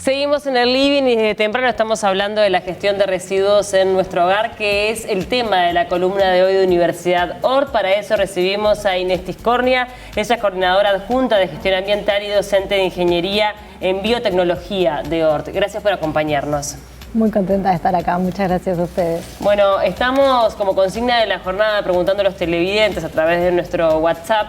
Seguimos en el living y desde temprano estamos hablando de la gestión de residuos en nuestro hogar, que es el tema de la columna de hoy de Universidad Ort. Para eso recibimos a Inés Tiscornia, ella es coordinadora adjunta de gestión ambiental y docente de ingeniería en biotecnología de Ort. Gracias por acompañarnos. Muy contenta de estar acá, muchas gracias a ustedes. Bueno, estamos como consigna de la jornada preguntando a los televidentes a través de nuestro WhatsApp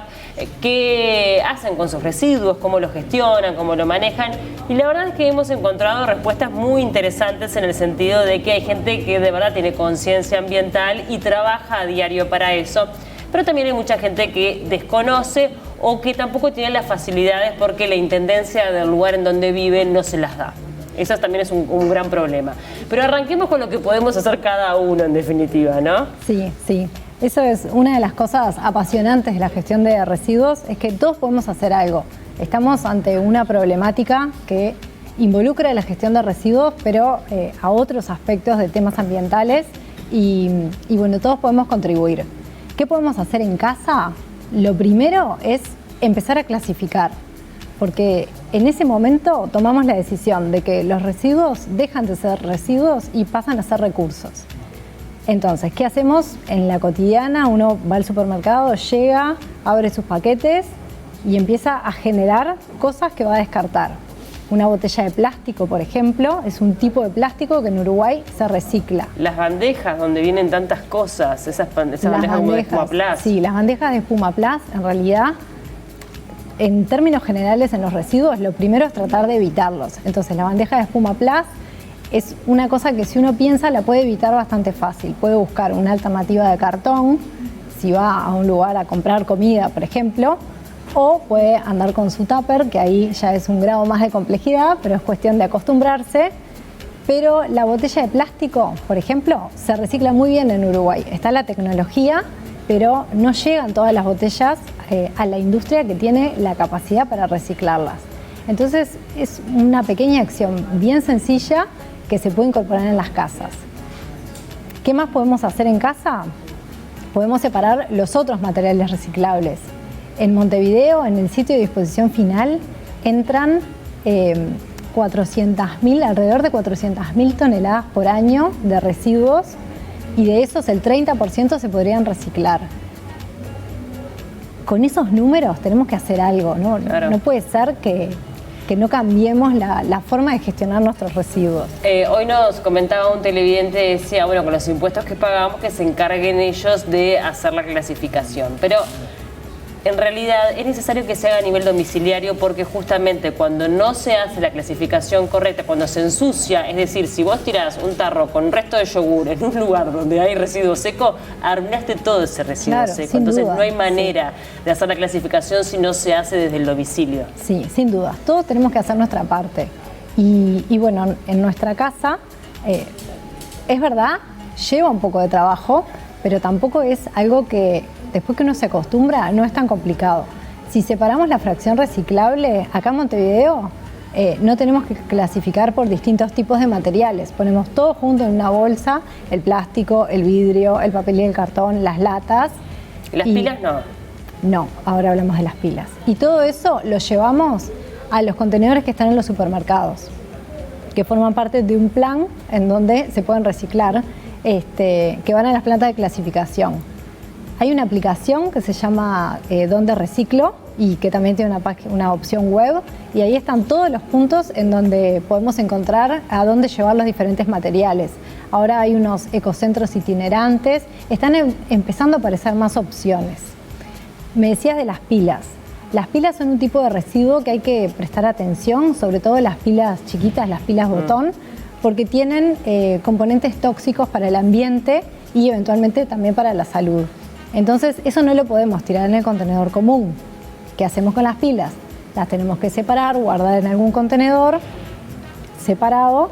qué hacen con sus residuos, cómo los gestionan, cómo lo manejan. Y la verdad es que hemos encontrado respuestas muy interesantes en el sentido de que hay gente que de verdad tiene conciencia ambiental y trabaja a diario para eso. Pero también hay mucha gente que desconoce o que tampoco tiene las facilidades porque la intendencia del lugar en donde vive no se las da. Eso también es un gran problema. Pero arranquemos con lo que podemos hacer cada uno, en definitiva, ¿no? Sí, sí. Eso es una de las cosas apasionantes de la gestión de residuos, es que todos podemos hacer algo. Estamos ante una problemática que involucra la gestión de residuos, pero a otros aspectos de temas ambientales y bueno, todos podemos contribuir. ¿Qué podemos hacer en casa? Lo primero es empezar a clasificar, porque en ese momento tomamos la decisión de que los residuos dejan de ser residuos y pasan a ser recursos. Entonces, ¿qué hacemos en la cotidiana? Uno va al supermercado, llega, abre sus paquetes y empieza a generar cosas que va a descartar. Una botella de plástico, por ejemplo, es un tipo de plástico que en Uruguay se recicla. Las bandejas donde vienen tantas cosas, esas bandejas de Espumaplas. Sí, las bandejas de Espumaplas, en realidad, en términos generales en los residuos, lo primero es tratar de evitarlos. Entonces, la bandeja de Espumaplas es una cosa que si uno piensa la puede evitar bastante fácil. Puede buscar una alternativa de cartón, si va a un lugar a comprar comida, por ejemplo, o puede andar con su tupper, que ahí ya es un grado más de complejidad, pero es cuestión de acostumbrarse. Pero la botella de plástico, por ejemplo, se recicla muy bien en Uruguay. Está la tecnología, pero no llegan todas las botellas a la industria que tiene la capacidad para reciclarlas. Entonces es una pequeña acción bien sencilla que se puede incorporar en las casas. ¿Qué más podemos hacer en casa? Podemos separar los otros materiales reciclables. En Montevideo, en el sitio de disposición final, entran alrededor de 400.000 toneladas por año de residuos y de esos el 30% se podrían reciclar. Con esos números tenemos que hacer algo, ¿no? Claro. No puede ser que no cambiemos la forma de gestionar nuestros residuos. Hoy nos comentaba un televidente, decía, bueno, con los impuestos que pagamos, que se encarguen ellos de hacer la clasificación. Pero en realidad es necesario que se haga a nivel domiciliario porque justamente cuando no se hace la clasificación correcta, cuando se ensucia, es decir, si vos tirás un tarro con resto de yogur en un lugar donde hay residuo seco, arruinaste todo ese residuo seco. Entonces no hay manera de hacer la clasificación si no se hace desde el domicilio. Sí, sin duda. Todos tenemos que hacer nuestra parte. Y bueno, en nuestra casa, es verdad, lleva un poco de trabajo, pero tampoco es algo que después que uno se acostumbra, no es tan complicado. Si separamos la fracción reciclable, acá en Montevideo, no tenemos que clasificar por distintos tipos de materiales. Ponemos todo junto en una bolsa, el plástico, el vidrio, el papel y el cartón, las latas. ¿Y las pilas no? No, ahora hablamos de las pilas. Y todo eso lo llevamos a los contenedores que están en los supermercados, que forman parte de un plan en donde se pueden reciclar, que van a las plantas de clasificación. Hay una aplicación que se llama Donde Reciclo y que también tiene una opción web y ahí están todos los puntos en donde podemos encontrar a dónde llevar los diferentes materiales. Ahora hay unos ecocentros itinerantes, están empezando a aparecer más opciones. Me decías de las pilas. Las pilas son un tipo de residuo que hay que prestar atención, sobre todo las pilas chiquitas, las pilas botón, porque tienen componentes tóxicos para el ambiente y eventualmente también para la salud. Entonces, eso no lo podemos tirar en el contenedor común. ¿Qué hacemos con las pilas? Las tenemos que separar, guardar en algún contenedor separado,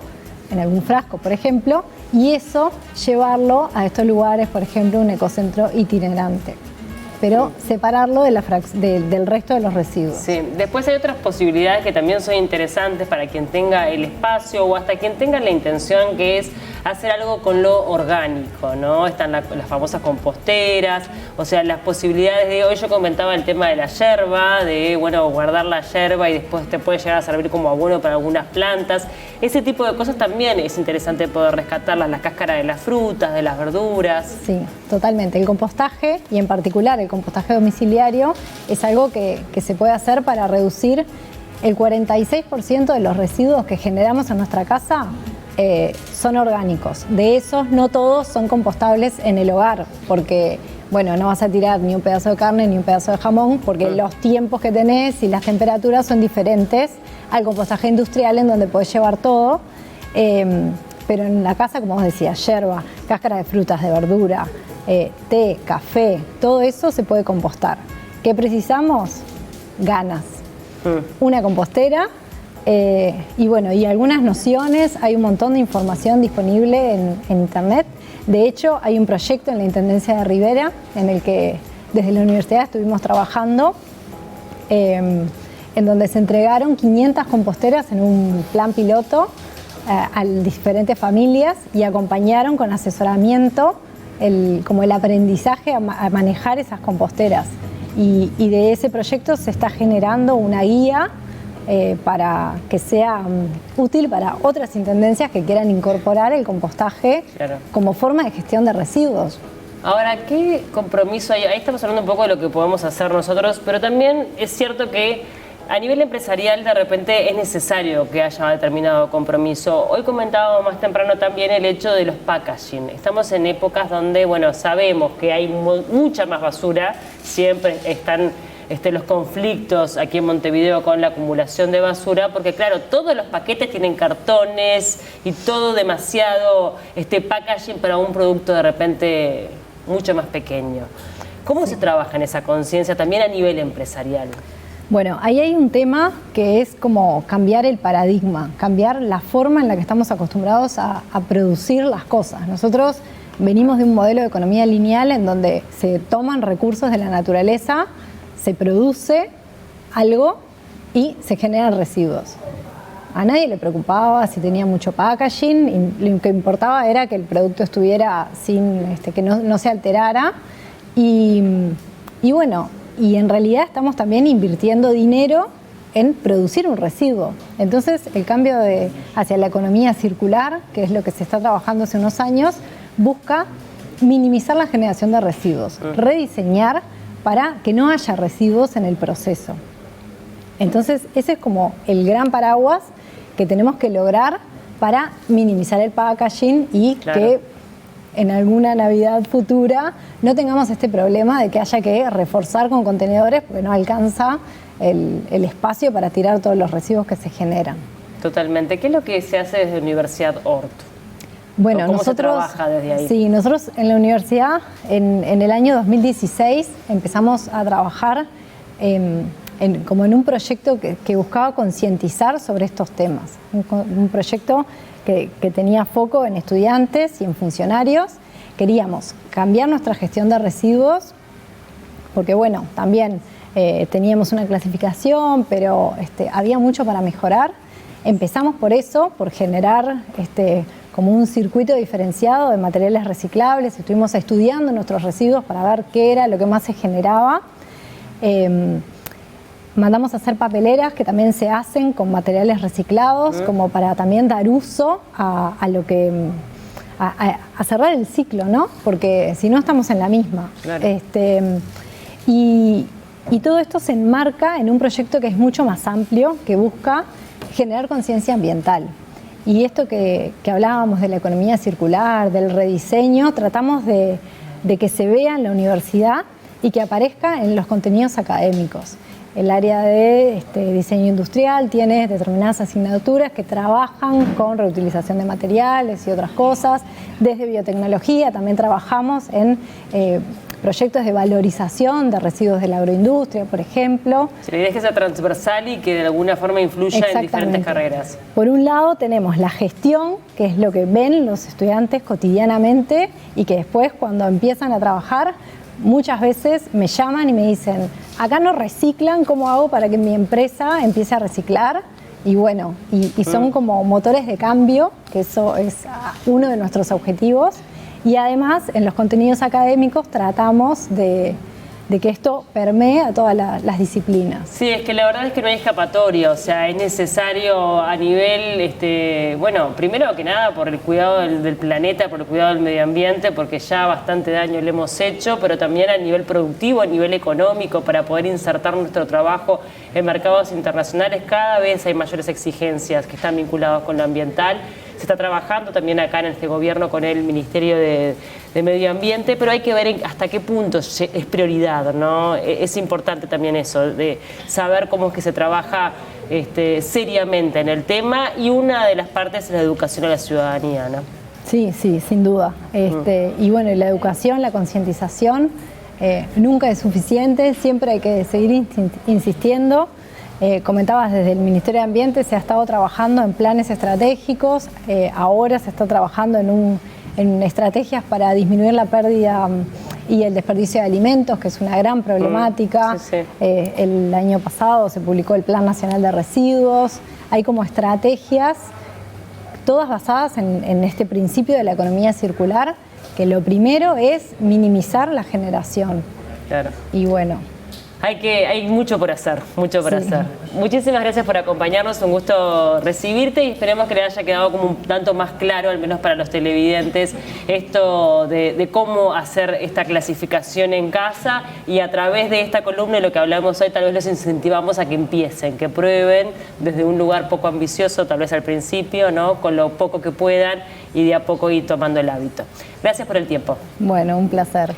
en algún frasco, por ejemplo, y eso llevarlo a estos lugares, por ejemplo, un ecocentro itinerante. pero separarlo de del resto de los residuos. Sí, después hay otras posibilidades que también son interesantes para quien tenga el espacio o hasta quien tenga la intención, que es hacer algo con lo orgánico, ¿no? Están las famosas composteras, o sea, las posibilidades de, hoy yo comentaba el tema de la yerba, de, bueno, guardar la yerba y después te puede llegar a servir como abono para algunas plantas. Ese tipo de cosas también es interesante poder rescatarlas, las cáscaras de las frutas, de las verduras. Sí, totalmente. El compostaje, y en particular el compostaje domiciliario, es algo que se puede hacer para reducir el 46% de los residuos que generamos en nuestra casa. Son orgánicos. De esos, no todos son compostables en el hogar, porque, bueno, no vas a tirar ni un pedazo de carne ni un pedazo de jamón, porque los tiempos que tenés y las temperaturas son diferentes al compostaje industrial, en donde podés llevar todo. Pero en la casa, como vos decías, yerba, cáscara de frutas, de verdura, té, café, todo eso se puede compostar. ¿Qué precisamos? Ganas. Una compostera. Y bueno, y algunas nociones, hay un montón de información disponible en internet. De hecho, hay un proyecto en la Intendencia de Rivera en el que desde la universidad estuvimos trabajando, en donde se entregaron 500 composteras en un plan piloto a diferentes familias y acompañaron con asesoramiento como el aprendizaje a manejar esas composteras. Y de ese proyecto se está generando una guía para que sea útil para otras intendencias que quieran incorporar el compostaje como forma de gestión de residuos. Ahora, ¿qué compromiso hay? Ahí estamos hablando un poco de lo que podemos hacer nosotros, pero también es cierto que a nivel empresarial de repente es necesario que haya determinado compromiso. Hoy comentábamos más temprano también el hecho de los packaging. Estamos en épocas donde, bueno, sabemos que hay mucha más basura, siempre están los conflictos aquí en Montevideo con la acumulación de basura, porque claro, todos los paquetes tienen cartones y todo demasiado packaging para un producto de repente mucho más pequeño. ¿Cómo se trabaja en esa conciencia también a nivel empresarial? Bueno, ahí hay un tema que es como cambiar el paradigma, cambiar la forma en la que estamos acostumbrados a producir las cosas. Nosotros venimos de un modelo de economía lineal en donde se toman recursos de la naturaleza, se produce algo y se generan residuos. A nadie le preocupaba si tenía mucho packaging, y lo que importaba era que el producto estuviera sin, que no se alterara. Y bueno, y en realidad estamos también invirtiendo dinero en producir un residuo. Entonces, el cambio hacia la economía circular, que es lo que se está trabajando hace unos años, busca minimizar la generación de residuos, rediseñar para que no haya residuos en el proceso. Entonces, ese es como el gran paraguas que tenemos que lograr para minimizar el packaging y que en alguna Navidad futura no tengamos este problema de que haya que reforzar con contenedores porque no alcanza el espacio para tirar todos los residuos que se generan. Totalmente. ¿Qué es lo que se hace desde Universidad Hort? Bueno, ¿Cómo se trabaja desde ahí? Sí, nosotros en la universidad en el año 2016 empezamos a trabajar como en un proyecto que buscaba concientizar sobre estos temas. Un proyecto que tenía foco en estudiantes y en funcionarios. Queríamos cambiar nuestra gestión de residuos porque, bueno, también teníamos una clasificación, pero había mucho para mejorar. Empezamos por eso, por generar como un circuito diferenciado de materiales reciclables. Estuvimos estudiando nuestros residuos para ver qué era lo que más se generaba. Mandamos a hacer papeleras que también se hacen con materiales reciclados, como para también dar uso a cerrar el ciclo, ¿no? Porque si no estamos en la misma. Claro. Y todo esto se enmarca en un proyecto que es mucho más amplio, que busca generar conciencia ambiental. Y esto que hablábamos de la economía circular, del rediseño, tratamos de que se vea en la universidad y que aparezca en los contenidos académicos. El área de diseño industrial tiene determinadas asignaturas que trabajan con reutilización de materiales y otras cosas. Desde biotecnología también trabajamos en proyectos de valorización de residuos de la agroindustria, por ejemplo. La idea es que sea transversal y que de alguna forma influya en diferentes carreras. Por un lado tenemos la gestión, que es lo que ven los estudiantes cotidianamente y que después cuando empiezan a trabajar muchas veces me llaman y me dicen, acá no reciclan, ¿cómo hago para que mi empresa empiece a reciclar? Y bueno, y son como motores de cambio, que eso es uno de nuestros objetivos. Y además, en los contenidos académicos tratamos de que esto permee a todas las disciplinas. Sí, es que la verdad es que no hay escapatoria, o sea, es necesario a nivel, bueno, primero que nada por el cuidado del planeta, por el cuidado del medio ambiente, porque ya bastante daño le hemos hecho, pero también a nivel productivo, a nivel económico, para poder insertar nuestro trabajo en mercados internacionales. Cada vez hay mayores exigencias que están vinculadas con lo ambiental. Se está trabajando también acá en este gobierno con el Ministerio de Medio Ambiente, pero hay que ver hasta qué punto es prioridad, ¿no? Es importante también eso, de saber cómo es que se trabaja seriamente en el tema, y una de las partes es la educación a la ciudadanía, ¿no? Sí, sí, sin duda. Y bueno, la educación, la concientización, nunca es suficiente, siempre hay que seguir insistiendo. Comentabas, desde el Ministerio de Ambiente se ha estado trabajando en planes estratégicos, ahora se está trabajando en estrategias para disminuir la pérdida y el desperdicio de alimentos, que es una gran problemática. Sí, sí. El año pasado se publicó el Plan Nacional de Residuos. Hay como estrategias, todas basadas en este principio de la economía circular, que lo primero es minimizar la generación. Claro. Y bueno, hay mucho por hacer, mucho por hacer. Muchísimas gracias por acompañarnos, un gusto recibirte, y esperemos que le haya quedado como un tanto más claro, al menos para los televidentes, esto de cómo hacer esta clasificación en casa, y a través de esta columna, y lo que hablamos hoy, tal vez los incentivamos a que empiecen, que prueben desde un lugar poco ambicioso, tal vez al principio, ¿no? Con lo poco que puedan, y de a poco ir tomando el hábito. Gracias por el tiempo. Bueno, un placer.